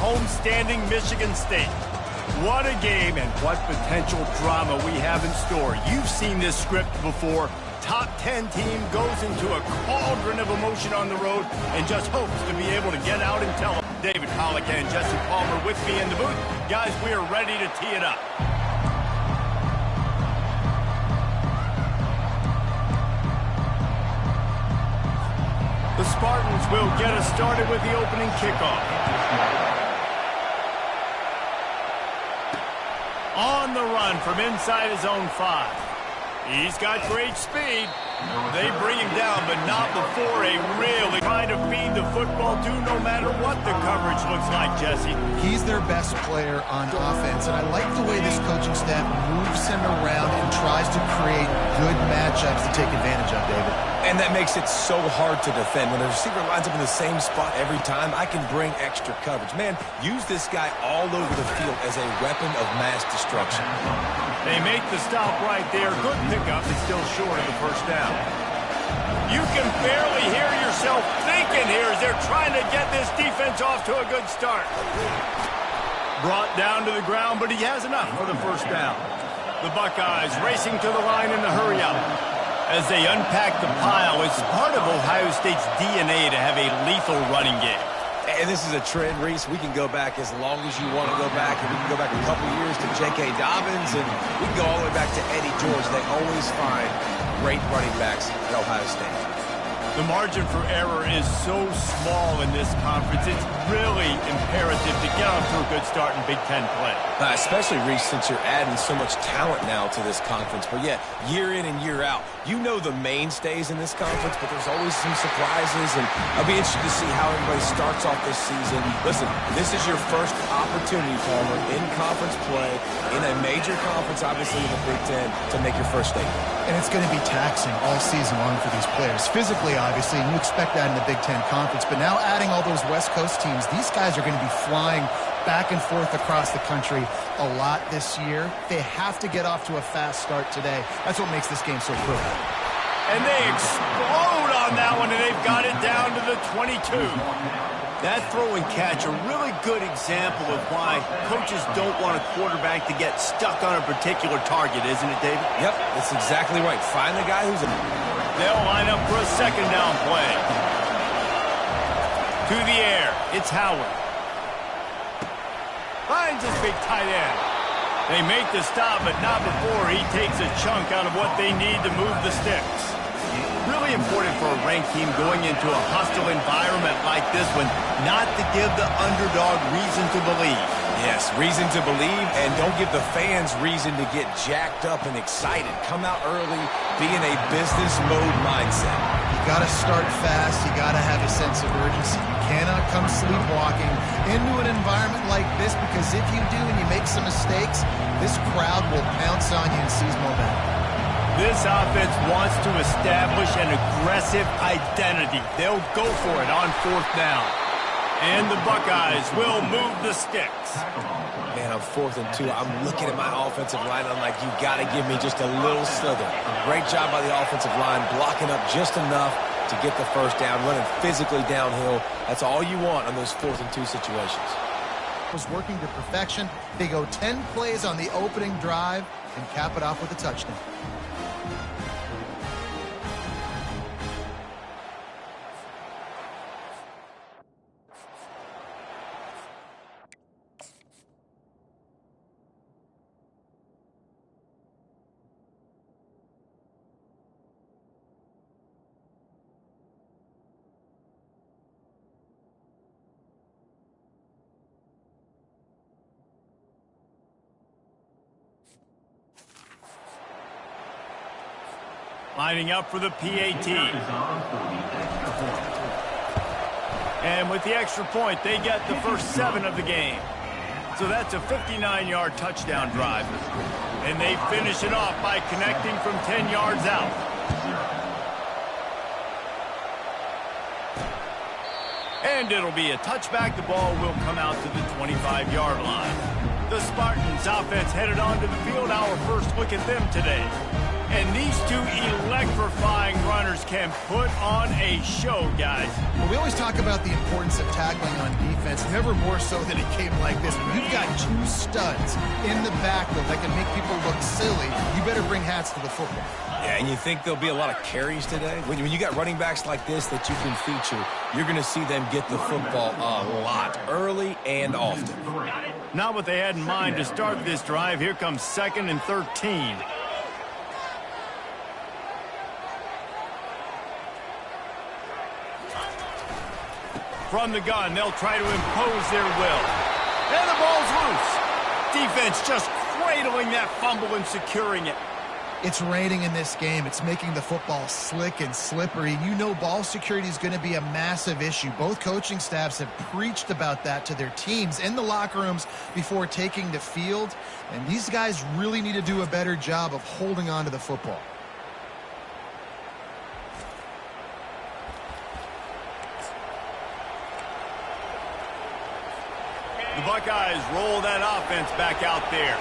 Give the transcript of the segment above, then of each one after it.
homestanding Michigan State. What a game and what potential drama we have in store. You've seen this script before. Top 10 team goes into a cauldron of emotion on the road and just hopes to be able to get out and tell them. David Pollock and Jesse Palmer with me in the booth. Guys, we are ready to tee it up. The Spartans will get us started with the opening kickoff. On the run from inside his own 5. He's got great speed. They bring him down, but not before a really trying to feed the football to no matter what the coverage looks like, Jesse. He's their best player on offense, and I like the way this coaching staff moves him around and tries to create good matchups to take advantage of, David. And that makes it so hard to defend. When the receiver lines up in the same spot every time, I can bring extra coverage. Man, use this guy all over the field as a weapon of mass destruction. They make the stop right there. Good pickup, but still short of the first down. You can barely hear yourself thinking here as they're trying to get this defense off to a good start. Brought down to the ground, but he has enough for the first down. The Buckeyes racing to the line in the hurry-up. As they unpack the pile, it's part of Ohio State's DNA to have a lethal running game. And this is a trend, Reese. We can go back as long as you want to go back. And we can go back a couple years to J.K. Dobbins, and we can go all the way back to Eddie George. They always find great running backs at Ohio State. The margin for error is so small in this conference. It's really imperative to get off to a good start in Big Ten play. Especially, Reese, since you're adding so much talent now to this conference. But, yeah, year in and year out, you know the mainstays in this conference, but there's always some surprises. And I'll be interested to see how everybody starts off this season. Listen, this is your first opportunity, Palmer, in conference play, in a major conference, obviously in the Big Ten, to make your first statement. And it's going to be taxing all season long for these players. Physically, obviously, and you expect that in the Big Ten Conference. But now adding all those West Coast teams, these guys are going to be flying back and forth across the country a lot this year. They have to get off to a fast start today. That's what makes this game so critical. And they explode on that one, and they've got it down to the 22. That throw and catch, a really good example of why coaches don't want a quarterback to get stuck on a particular target, isn't it, David? Yep, that's exactly right. Find the guy who's... They'll line up for a second down play. To the air, it's Howard. Finds his big tight end. They make the stop, but not before he takes a chunk out of what they need to move the sticks. Really important for a ranked team going into a hostile environment like this one, not to give the underdog reason to believe. Yes, reason to believe, and don't give the fans reason to get jacked up and excited. Come out early, be in a business mode mindset. You got to start fast. You got to have a sense of urgency. You cannot come sleepwalking into an environment like this, because if you do and you make some mistakes, this crowd will pounce on you and seize momentum. This offense wants to establish an aggressive identity. They'll go for it on fourth down. And the Buckeyes will move the sticks. Man, I'm 4th and 2. I'm looking at my offensive line. I'm like, you got to give me just a little slither. Great job by the offensive line, blocking up just enough to get the first down, running physically downhill. That's all you want on those 4th and 2 situations. Was working to perfection. They go 10 plays on the opening drive and cap it off with a touchdown. Lining up for the PAT. And with the extra point, they get the first 7 of the game. So that's a 59-yard touchdown drive. And they finish it off by connecting from 10 yards out. And it'll be a touchback. The ball will come out to the 25-yard line. The Spartans offense headed onto the field. Our first look at them today. And these two electrifying runners can put on a show, guys. Well, we always talk about the importance of tackling on defense, never more so than a game like this. When you've got two studs in the backfield that can make people look silly, you better bring hats to the football. Yeah, and you think there'll be a lot of carries today? When you got running backs like this that you can feature, you're going to see them get the football a lot, early and often. Not what they had in mind to start this drive. Here comes 2nd and 13. From the gun, they'll try to impose their will. And the ball's loose. Defense just cradling that fumble and securing it. It's raining in this game. It's making the football slick and slippery. You know ball security is going to be a massive issue. Both coaching staffs have preached about that to their teams in the locker rooms before taking the field. And these guys really need to do a better job of holding on to the football. The Buckeyes roll that offense back out there.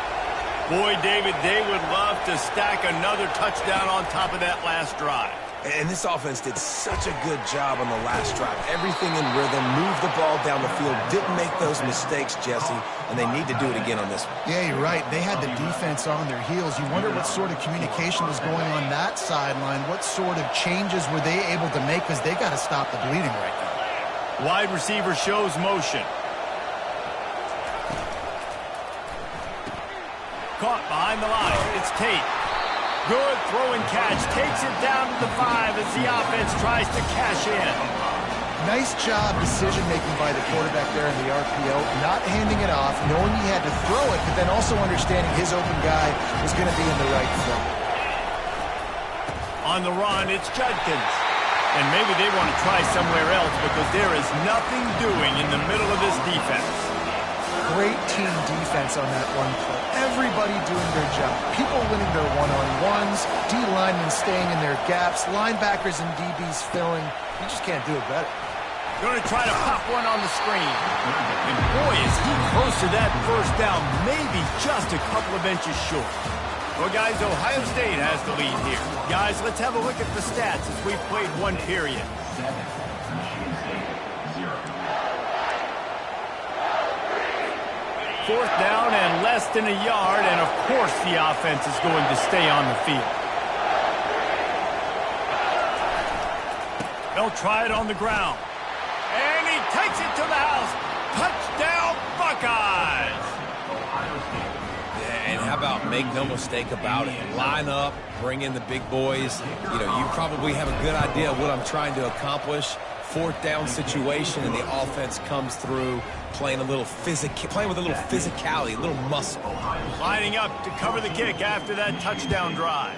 Boy, David, they would love to stack another touchdown on top of that last drive. And this offense did such a good job on the last drive. Everything in rhythm, moved the ball down the field, didn't make those mistakes, Jesse, and they need to do it again on this one. Yeah, you're right. They had the defense on their heels. You wonder what sort of communication was going on that sideline. What sort of changes were they able to make, because they got to stop the bleeding right now. Wide receiver shows motion. Caught behind the line. It's Tate. Good throw and catch. Takes it down to the 5 as the offense tries to cash in. Nice job decision-making by the quarterback there in the RPO. Not handing it off, knowing he had to throw it, but then also understanding his open guy was going to be in the right front. On the run, it's Judkins. And maybe they want to try somewhere else because there is nothing doing in the middle of this defense. Great team defense on that one play. Everybody doing their job. People winning their one-on-ones, D-linemen staying in their gaps, linebackers and DBs filling. You just can't do it better. Going to try to pop one on the screen. And boy, is he close to that first down, maybe just a couple of inches short. Well, guys, Ohio State has the lead here. Guys, let's have a look at the stats as we've played one period. Fourth down and less than a yard, and of course the offense is going to stay on the field. They'll try it on the ground. And he takes it to the house. Touchdown, Buckeyes! And how about make no mistake about it? Line up, bring in the big boys. You know, you probably have a good idea of what I'm trying to accomplish. Fourth down situation, and the offense comes through playing with a little physicality, a little muscle. Lining up to cover the kick after that touchdown drive.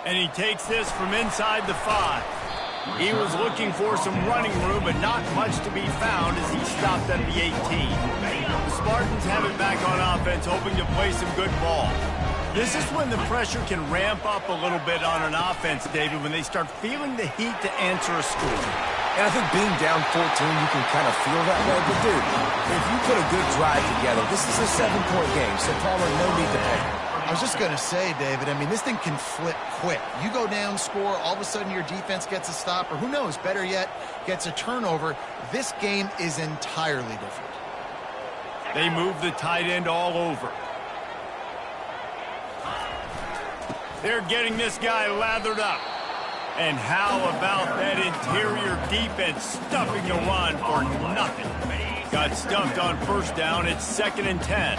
And he takes this from inside the 5. He was looking for some running room, but not much to be found as he stopped at the 18. The Spartans have it back on offense, hoping to play some good ball. This is when the pressure can ramp up a little bit on an offense, David, when they start feeling the heat to answer a score. And I think being down 14, you can kind of feel that way. But, dude, if you put a good drive together, this is a 7-point game, so Palmer, no need to panic. I was just going to say, David, I mean, this thing can flip quick. You go down, score, all of a sudden your defense gets a stop, or who knows, better yet, gets a turnover. This game is entirely different. They move the tight end all over. They're getting this guy lathered up. And how about that interior defense stuffing the run for nothing? Got stuffed on first down. It's 2nd and 10.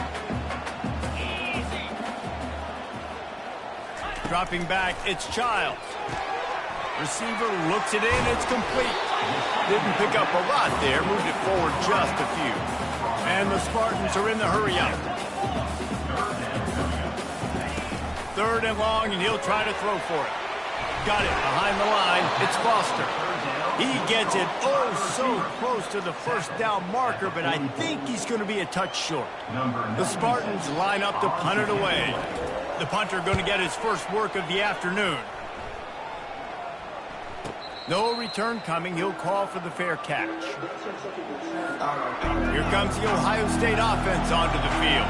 Dropping back, it's Childs. Receiver looks it in, it's complete. Didn't pick up a lot there, moved it forward just a few. And the Spartans are in the hurry-up. 3rd and long, and he'll try to throw for it. Got it behind the line. It's Foster. He gets it so close to the first down marker, but I think he's going to be a touch short. The Spartans line up to punt it away. The punter going to get his first work of the afternoon. No return coming. He'll call for the fair catch. Here comes the Ohio State offense onto the field.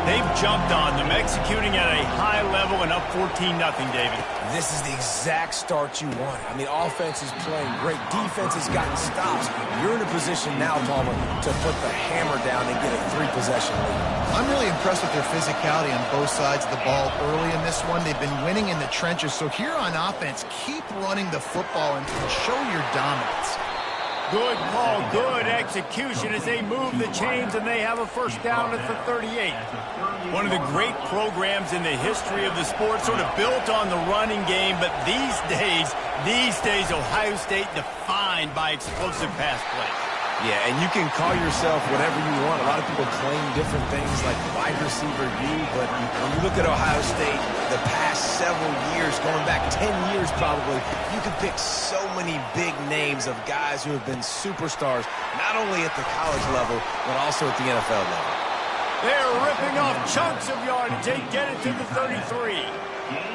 They've jumped on them, executing at a high level and up 14-0, David. This is the exact start you want. I mean, offense is playing great. Defense has gotten stops. You're in a position now, Palmer, to put the hammer down and get a 3-possession lead. I'm really impressed with their physicality on both sides of the ball early in this one. They've been winning in the trenches. So here on offense, keep running the football and show your dominance. Good call, good execution as they move the chains, and they have a first down at the 38. One of the great programs in the history of the sport, sort of built on the running game, but these days, Ohio State defined by explosive pass play. Yeah, and you can call yourself whatever you want. A lot of people claim different things like wide receiver U, but when you look at Ohio State the past several years, going back 10 years probably, you could pick so many big names of guys who have been superstars, not only at the college level, but also at the NFL level. They're ripping off chunks of yardage. They get it to the 33.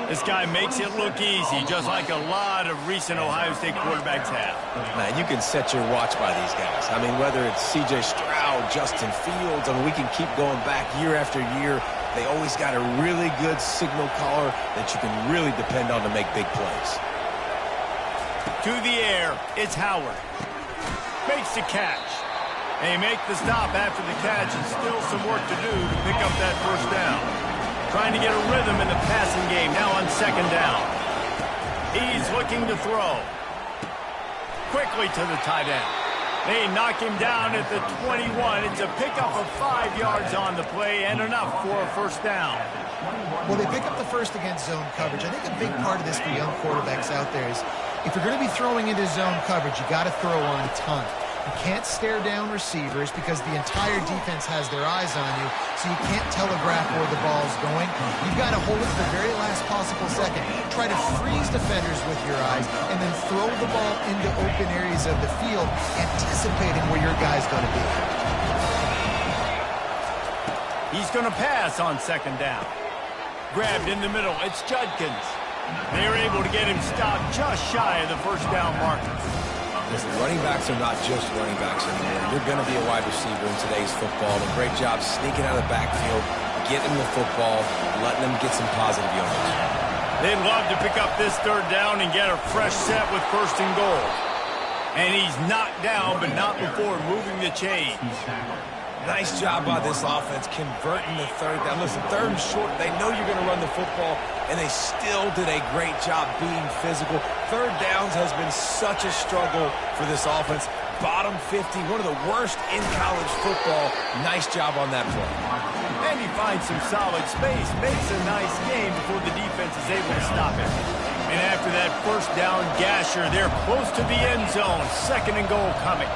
This guy makes it look easy, just like a lot of recent Ohio State quarterbacks have. Man, you can set your watch by these guys. I mean, whether it's C.J. Stroud, Justin Fields, I mean, we can keep going back year after year. They always got a really good signal caller that you can really depend on to make big plays. To the air, it's Howard. Makes the catch. They make the stop after the catch, and still some work to do to pick up that first down. Trying to get a rhythm in the passing game, now on second down. He's looking to throw. Quickly to the tight end. They knock him down at the 21. It's a pickup of 5 yards on the play and enough for a first down. Well, they pick up the first against zone coverage. I think a big part of this for young quarterbacks out there is if you're going to be throwing into zone coverage, you got to throw on time. You can't stare down receivers because the entire defense has their eyes on you, so you can't telegraph where the ball's going. You've got to hold it to the very last possible second. Try to freeze defenders with your eyes, and then throw the ball into open areas of the field, anticipating where your guy's going to be. He's going to pass on second down. Grabbed in the middle. It's Judkins. They're able to get him stopped just shy of the first down marker. Listen, running backs are not just running backs anymore. You're going to be a wide receiver in today's football. And a great job sneaking out of the backfield, getting the football, letting them get some positive yards. They'd love to pick up this third down and get a fresh set with first and goal. And he's knocked down, but not before moving the chains. Nice job by this offense converting the third down. Listen, third and short, they know you're going to run the football, and they still did a great job being physical. Third downs has been such a struggle for this offense. Bottom 50, one of the worst in college football. Nice job on that play. And he finds some solid space, makes a nice game before the defense is able to stop him. And after that first down gasher, they're close to the end zone. Second and goal coming.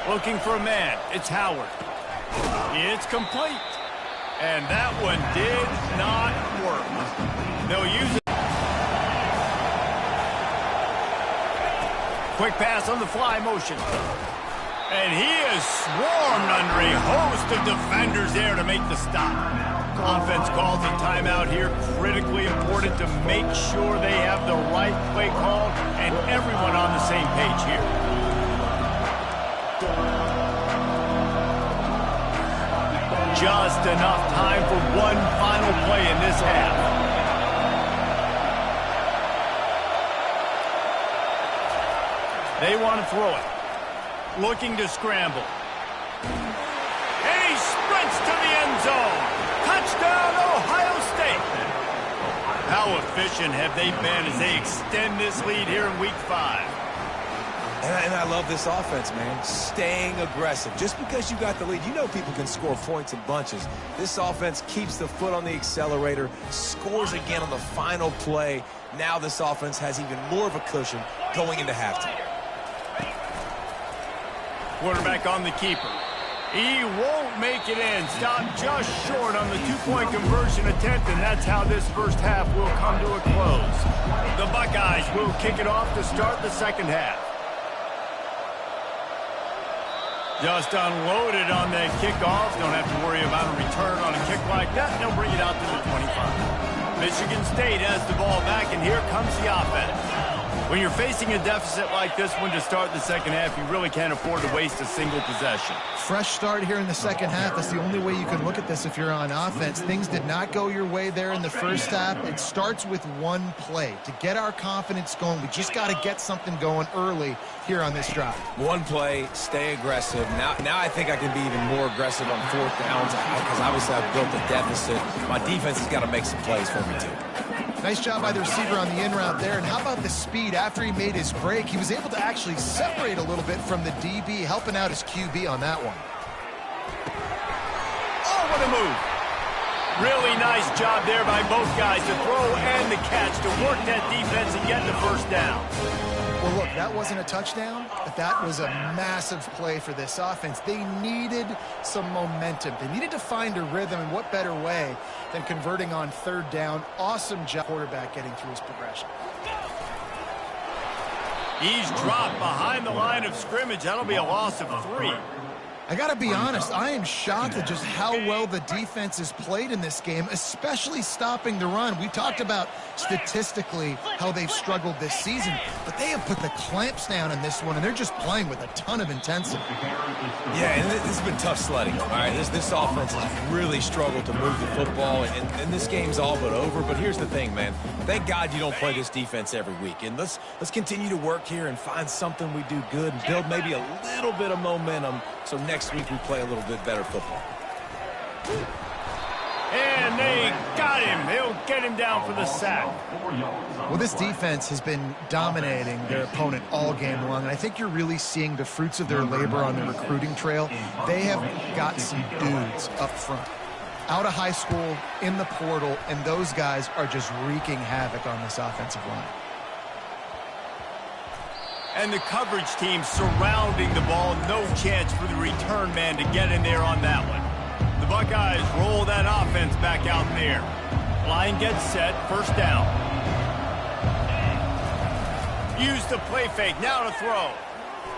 Looking for a man. It's Howard. It's complete. And that one did not work. They'll use it. Quick pass on the fly motion. And he is swarmed under a host of defenders there to make the stop. Offense calls a timeout here. Critically important to make sure they have the right play call and everyone on the same page here. Just enough time for one final play in this half. They want to throw it. Looking to scramble. And he sprints to the end zone. Touchdown, Ohio State. How efficient have they been as they extend this lead here in Week 5? And I love this offense, man. Staying aggressive. Just because you got the lead, you know people can score points in bunches. This offense keeps the foot on the accelerator, scores again on the final play. Now this offense has even more of a cushion going into halftime. Quarterback on the keeper. He won't make it in. Stopped just short on the two-point conversion attempt, and that's how this first half will come to a close. The Buckeyes will kick it off to start the second half. Just unloaded on that kickoff. Don't have to worry about a return on a kick like that. They'll bring it out to the 25. Michigan State has the ball back, and here comes the offense. When you're facing a deficit like this one to start the second half, you really can't afford to waste a single possession. Fresh start here in the second half. That's the only way you can look at this if you're on offense. Things did not go your way there in the first half. It starts with one play. To get our confidence going, we just got to get something going early here on this drive. One play, stay aggressive. Now I think I can be even more aggressive on fourth downs because obviously I've built a deficit. My defense has got to make some plays for me too. Nice job by the receiver on the in route there. And how about the speed? After he made his break, he was able to actually separate a little bit from the DB, helping out his QB on that one. Oh, what a move. Really nice job there by both guys to throw and the catch to work that defense and get the first down. Well, look, that wasn't a touchdown, but that was a massive play for this offense. They needed some momentum. They needed to find a rhythm, and what better way than converting on third down. Awesome job, quarterback, getting through his progression. He's dropped behind the line of scrimmage. That'll be a loss of 3. I got to be honest, I am shocked at just how well the defense has played in this game, especially stopping the run. We talked about statistically how they've struggled this season, but they have put the clamps down in this one, and they're just playing with a ton of intensity. Yeah, and this has been tough sledding. All right, this offense has really struggled to move the football, and this game's all but over. But here's the thing, man. Thank God you don't play this defense every week. And let's continue to work here and find something we do good and build maybe a little bit of momentum so next week we play a little bit better football. And they got him. They'll get him down for the sack. Well, this defense has been dominating their opponent all game long, and I think you're really seeing the fruits of their labor on the recruiting trail. They have got some dudes up front, out of high school, in the portal, and those guys are just wreaking havoc on this offensive line. And the coverage team surrounding the ball. No chance for the return man to get in there on that one. The Buckeyes roll that offense back out there. Line gets set, first down. Use the play fake, now to throw.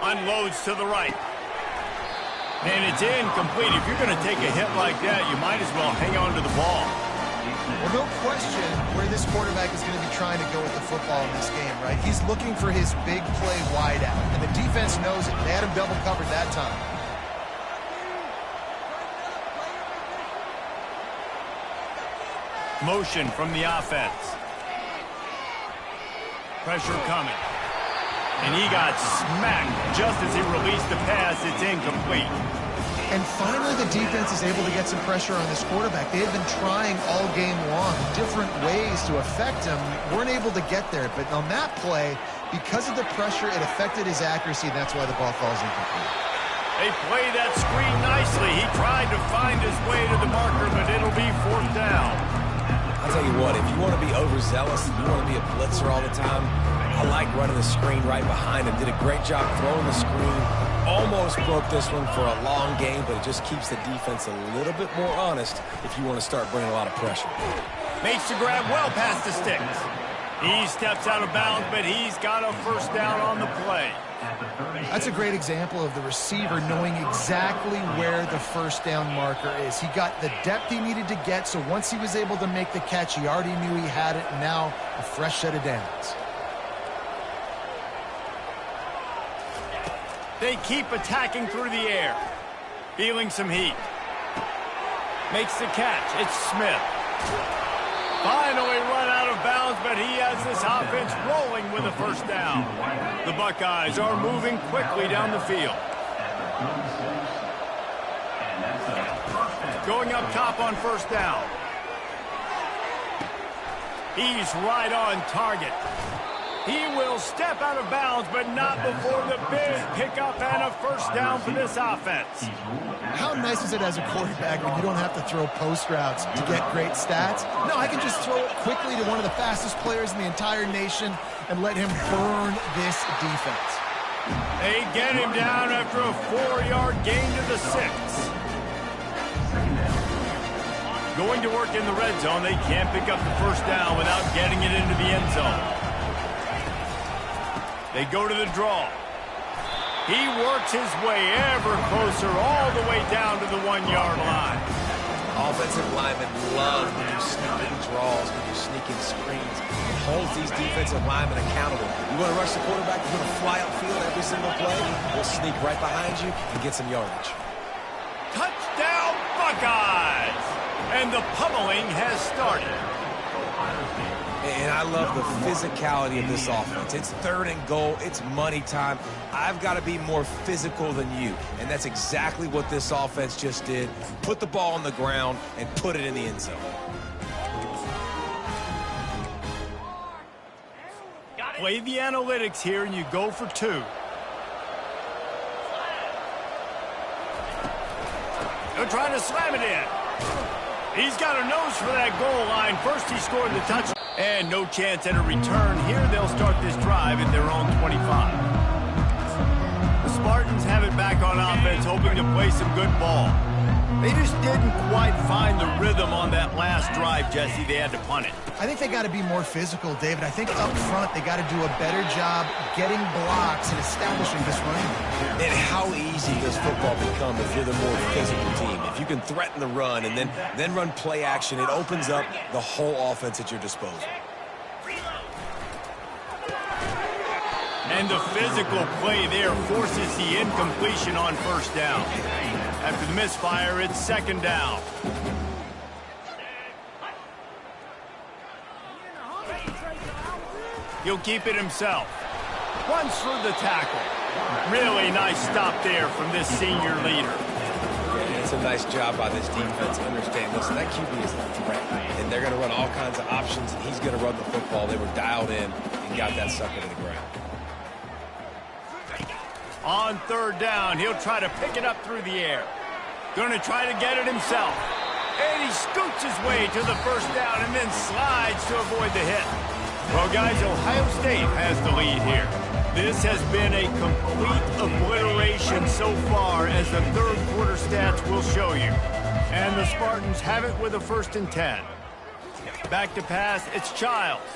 Unloads to the right. And it's incomplete. If you're going to take a hit like that, you might as well hang on to the ball. Well, no question where this quarterback is going to be trying to go with the football in this game, right? He's looking for his big play wide out, and the defense knows it. They had him double covered that time. Motion from the offense. Pressure coming. And he got smacked just as he released the pass. It's incomplete. And finally, the defense is able to get some pressure on this quarterback. They had been trying all game long, different ways to affect him. Weren't able to get there. But on that play, because of the pressure, it affected his accuracy, and that's why the ball falls incomplete. They play that screen nicely. He tried to find his way to the marker, but it'll be fourth down. I'll tell you what, if you want to be overzealous, if you want to be a blitzer all the time, I like running the screen right behind him. Did a great job throwing the screen. Almost broke this one for a long game, but it just keeps the defense a little bit more honest if you want to start bringing a lot of pressure. Makes the grab well past the sticks. He steps out of bounds, but he's got a first down on the play. That's a great example of the receiver knowing exactly where the first down marker is. He got the depth he needed to get, so once he was able to make the catch, he already knew he had it, and now a fresh set of downs. They keep attacking through the air. Feeling some heat. Makes the catch. It's Smith. Finally run out of bounds, but he has this offense rolling with a first down. The Buckeyes are moving quickly down the field. Going up top on first down. He's right on target. He will step out of bounds, but not before the big pickup and a first down for this offense. How nice is it as a quarterback when you don't have to throw post routes to get great stats? No, I can just throw it quickly to one of the fastest players in the entire nation and let him burn this defense. They get him down after a 4-yard gain to the 6. Going to work in the red zone. They can't pick up the first down without getting it into the end zone. They go to the draw. He works his way ever closer all the way down to the 1-yard line. Offensive linemen love when you sneaking draws, when you sneaking screens. It holds these defensive linemen accountable. You want to rush the quarterback, you're going to fly upfield every single play. We'll sneak right behind you and get some yardage. Touchdown, Buckeyes! And the pummeling has started. And I love the physicality of this offense. It's 3rd and goal. It's money time. I've got to be more physical than you. And that's exactly what this offense just did. Put the ball on the ground and put it in the end zone. Play the analytics here and you go for 2. They're trying to slam it in. He's got a nose for that goal line. First he scored the touchdown. And no chance at a return here. They'll start this drive at their own 25. The Spartans have it back on offense, hoping to play some good ball. They just didn't quite find the rhythm on that last drive, Jesse. They had to punt it. I think they got to be more physical, David. I think up front they got to do a better job getting blocks and establishing this running. And how easy does football become if you're the more physical team? If you can threaten the run and then run play action, it opens up the whole offense at your disposal. And the physical play there forces the incompletion on first down. After the misfire, it's 2nd down. He'll keep it himself. Runs through the tackle. Really nice stop there from this senior leader. Yeah, it's a nice job by this defense. Understand, listen, that QB is a threat. And they're going to run all kinds of options, and he's going to run the football. They were dialed in and got that sucker to the ground. On 3rd down, he'll try to pick it up through the air. Going to try to get it himself. And he scoots his way to the first down and then slides to avoid the hit. Well, guys, Ohio State has the lead here. This has been a complete obliteration so far, as the 3rd quarter stats will show you. And the Spartans have it with a 1st and 10. Back to pass, it's Childs.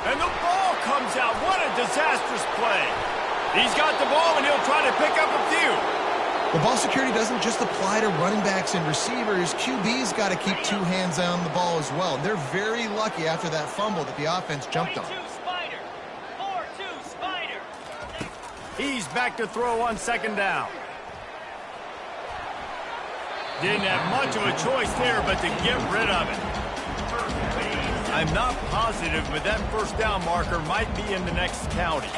And the ball comes out. What a disastrous play. He's got the ball, and he'll try to pick up a few. The ball security doesn't just apply to running backs and receivers. QB's got to keep 2 hands on the ball as well. They're very lucky after that fumble that the offense jumped on. 4-2 Spider. He's back to throw on 2nd down. Didn't have much of a choice there but to get rid of it. I'm not positive, but that first down marker might be in the next county.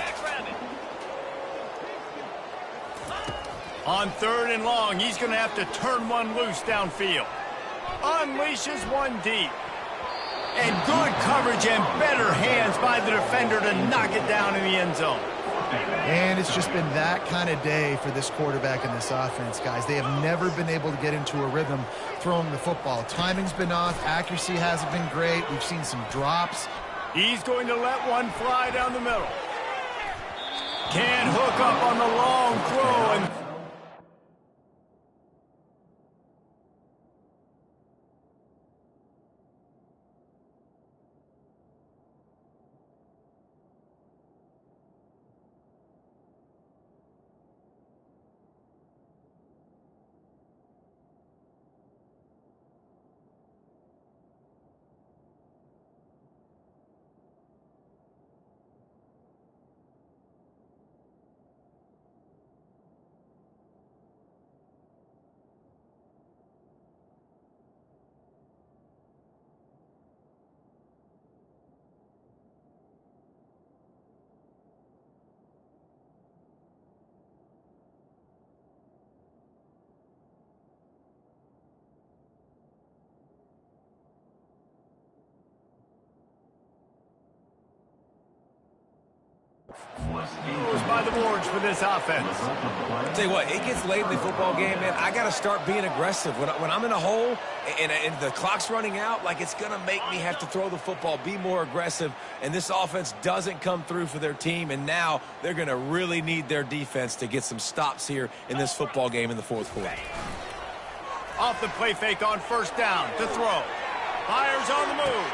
On 3rd and long, he's going to have to turn one loose downfield. Unleashes one deep. And good coverage and better hands by the defender to knock it down in the end zone. And it's just been that kind of day for this quarterback and this offense, guys. They have never been able to get into a rhythm throwing the football. Timing's been off. Accuracy hasn't been great. We've seen some drops. He's going to let one fly down the middle. Can't hook up on the long throw, and Goes by the boards for this offense. Tell you what, it gets late in the football game, man. I got to start being aggressive. When I'm in a hole and the clock's running out, like, it's going to make me have to throw the football, be more aggressive, and this offense doesn't come through for their team, and now they're going to really need their defense to get some stops here in this football game in the fourth quarter. Off the play fake on first down to throw. Fires on the move.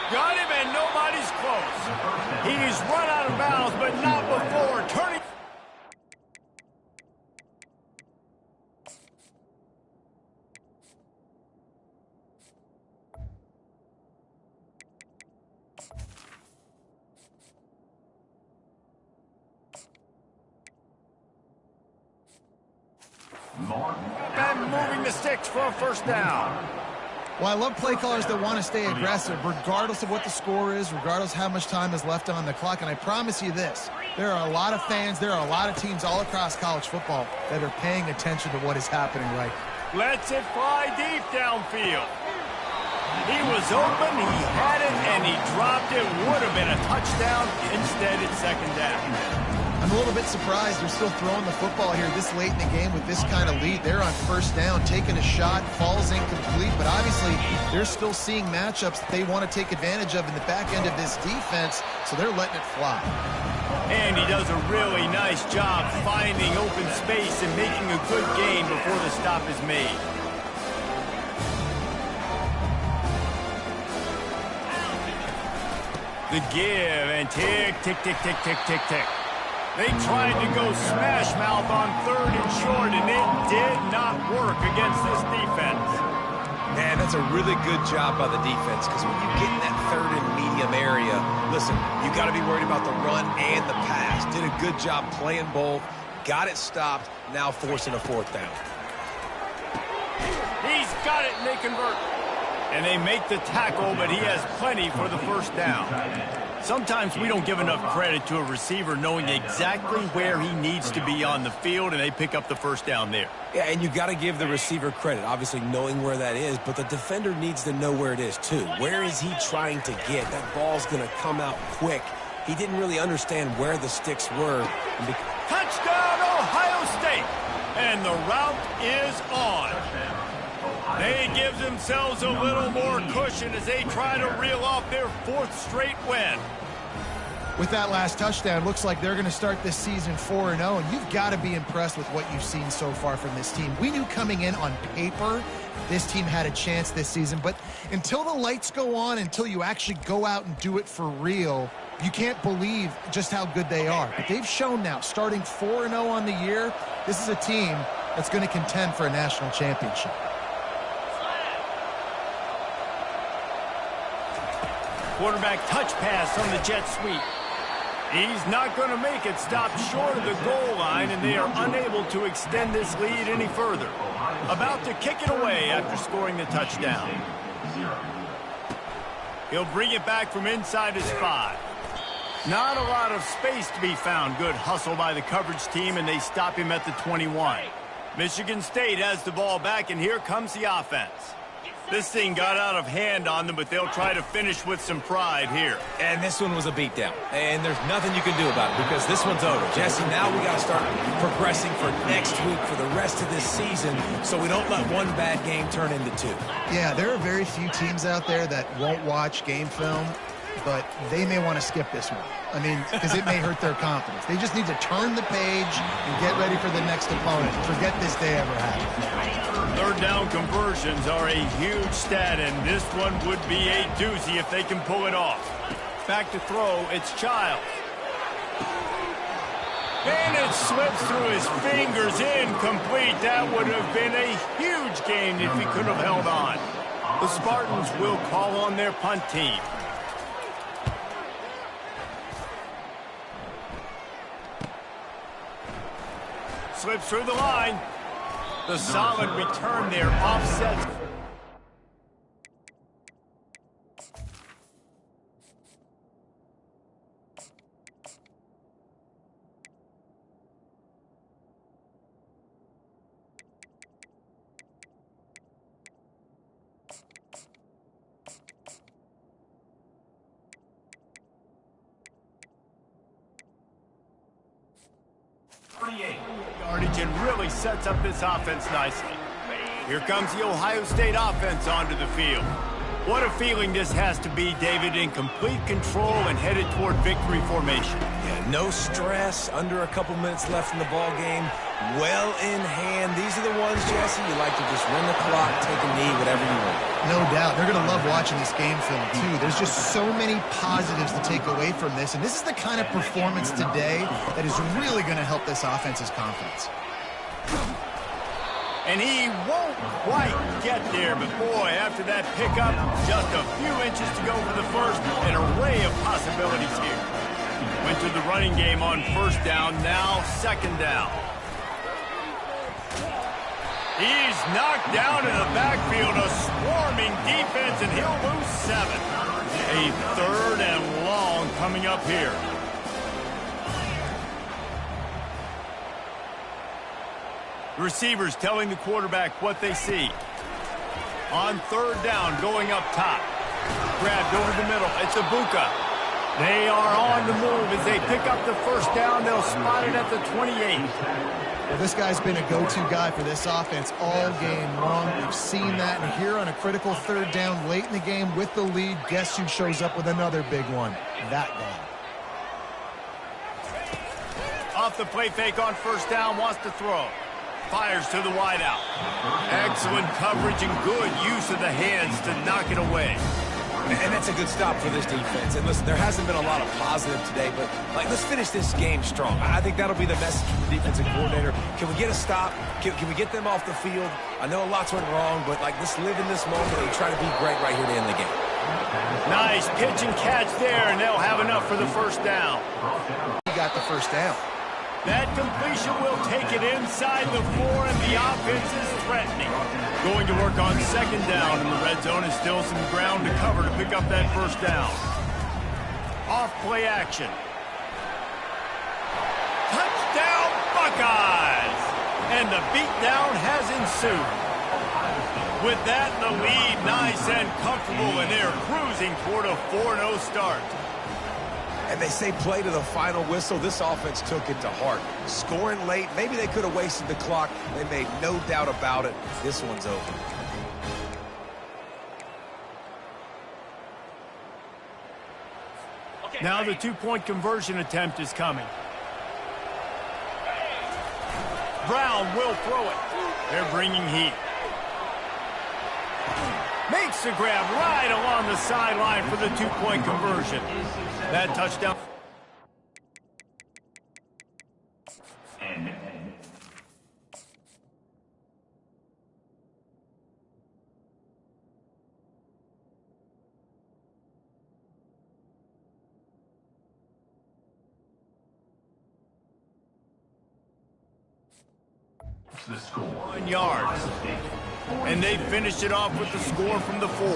Got him, and nobody's close. He's run out of bounds, but not before turning. And moving the sticks for a first down. Well, I love play callers that want to stay aggressive, regardless of what the score is, regardless how much time is left on the clock. And I promise you this, there are a lot of fans, there are a lot of teams all across college football that are paying attention to what is happening right now. Lets it fly deep downfield. He was open, he had it, and he dropped it. Would have been a touchdown. Instead, it's second down. I'm a little bit surprised they're still throwing the football here this late in the game with this kind of lead. They're on first down, taking a shot, falls incomplete, but obviously they're still seeing matchups that they want to take advantage of in the back end of this defense, so they're letting it fly. And he does a really nice job finding open space and making a good gain before the stop is made. The give and tick, tick, tick, tick, tick, tick, tick. They tried to go smash mouth on third and short, and it did not work against this defense. Man, that's a really good job by the defense, because when you get in that third and medium area, listen, you got to be worried about the run and the pass. Did a good job playing both, got it stopped, now forcing a fourth down. He's got it, and they convert. And they make the tackle, but he has plenty for the first down. Sometimes we don't give enough credit to a receiver knowing exactly where he needs to be on the field, and they pick up the first down there. Yeah, and you got to give the receiver credit, obviously knowing where that is, but the defender needs to know where it is too. Where is he trying to get? That ball's going to come out quick. He didn't really understand where the sticks were. Touchdown, Ohio State! And the route is on. They give themselves a little more cushion as they try to reel off their fourth straight win. With that last touchdown, looks like they're going to start this season 4-0, and you've got to be impressed with what you've seen so far from this team. We knew coming in on paper this team had a chance this season, but until the lights go on, until you actually go out and do it for real, you can't believe just how good they are. But they've shown now, starting 4-0 on the year, this is a team that's going to contend for a national championship. Quarterback touch pass on the jet sweep. He's not going to make it. Stopped short of the goal line, and they are unable to extend this lead any further. About to kick it away after scoring the touchdown. He'll bring it back from inside his 5. Not a lot of space to be found. Good hustle by the coverage team, and they stop him at the 21. Michigan State has the ball back, and here comes the offense. This thing got out of hand on them, but they'll try to finish with some pride here. And this one was a beatdown. And there's nothing you can do about it because this one's over. Jesse, now we got to start progressing for next week for the rest of this season so we don't let one bad game turn into 2. Yeah, there are very few teams out there that won't watch game film, but they may want to skip this one. I mean, because it may hurt their confidence. They just need to turn the page and get ready for the next opponent. Forget this day ever happened. Third down conversions are a huge stat, and this one would be a doozy if they can pull it off. Back to throw, it's Childs. And it slips through his fingers, incomplete. That would have been a huge gain if he could have held on. The Spartans will call on their punt team. Slips through the line. The solid return there offsets. Yardage and really sets up this offense nicely. Here comes the Ohio State offense onto the field. What a feeling this has to be, David, in complete control and headed toward victory formation. Yeah, no stress, under a couple minutes left in the ball game, well in hand. These are the ones, Jesse, you like to just run the clock, take a knee, whatever you want. No doubt. They're going to love watching this game film, too. There's just so many positives to take away from this, and this is the kind of performance today that is really going to help this offense's confidence. And he won't quite get there, but boy, after that pickup, just a few inches to go for the first, an array of possibilities here. Went to the running game on first down, now second down. He's knocked down in the backfield, a swarming defense, and he'll lose 7. A third and long coming up here. Receivers telling the quarterback what they see. On third down, going up top. Grabbed over the middle. It's Ibuka. They are on the move as they pick up the first down. They'll spot it at the 28. Well, this guy's been a go-to guy for this offense all game long. We've seen that, and here on a critical third down late in the game with the lead, guess who shows up with another big one? That guy. Off the play fake on first down, wants to throw. Fires to the wideout. Excellent coverage and good use of the hands to knock it away. And that's a good stop for this defense. And listen, there hasn't been a lot of positive today, but let's finish this game strong. I think that'll be the message from the defensive coordinator. Can we get a stop? Can we get them off the field? I know lots went wrong, but let's live in this moment and try to be great right here to end the game. Nice pitch and catch there, and they'll have enough for the first down. He got the first down. That completion will take it inside the 4, and the offense is threatening. Going to work on second down, and the red zone is still some ground to cover to pick up that first down. Off play action. Touchdown, Buckeyes! And the beatdown has ensued. With that, the lead nice and comfortable, and they're cruising toward a 4-0 start. And they say play to the final whistle. This offense took it to heart. Scoring late, maybe they could have wasted the clock. They made no doubt about it. This one's over. Now the two-point conversion attempt is coming. Brown will throw it. They're bringing heat. Makes the grab right along the sideline for the two-point conversion. That touchdown. The score. 1 yards. And they finished it off with the score from the 4.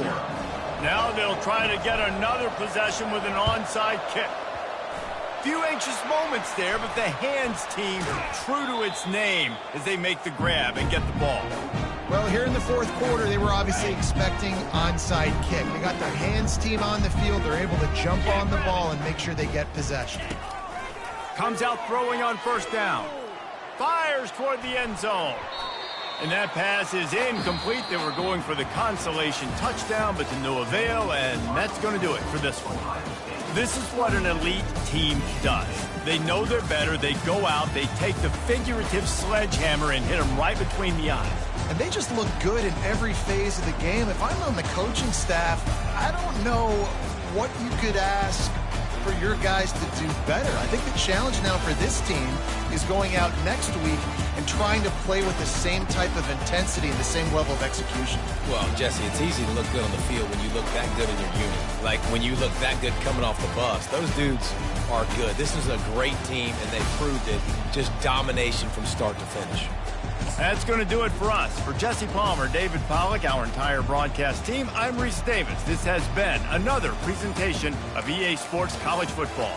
Now they'll try to get another possession with an onside kick. Few anxious moments there, but the hands team true to its name as they make the grab and get the ball. Well, here in the fourth quarter, they were obviously expecting onside kick. They got their hands team on the field. They're able to jump on the ball and make sure they get possession. Comes out throwing on first down. Fires toward the end zone. And that pass is incomplete. They were going for the consolation touchdown, but to no avail, and that's going to do it for this one. This is what an elite team does. They know they're better. They go out. They take the figurative sledgehammer and hit them right between the eyes. And they just look good in every phase of the game. If I'm on the coaching staff, I don't know what you could ask for your guys to do better. I think the challenge now for this team is going out next week and trying to play with the same type of intensity and the same level of execution. Well, Jesse, it's easy to look good on the field when you look that good in your unit. Like when you look that good coming off the bus. Those dudes are good. This is a great team, and they proved it. Just domination from start to finish. That's going to do it for us. For Jesse Palmer, David Pollack, our entire broadcast team, I'm Reese Davis. This has been another presentation of EA Sports College Football.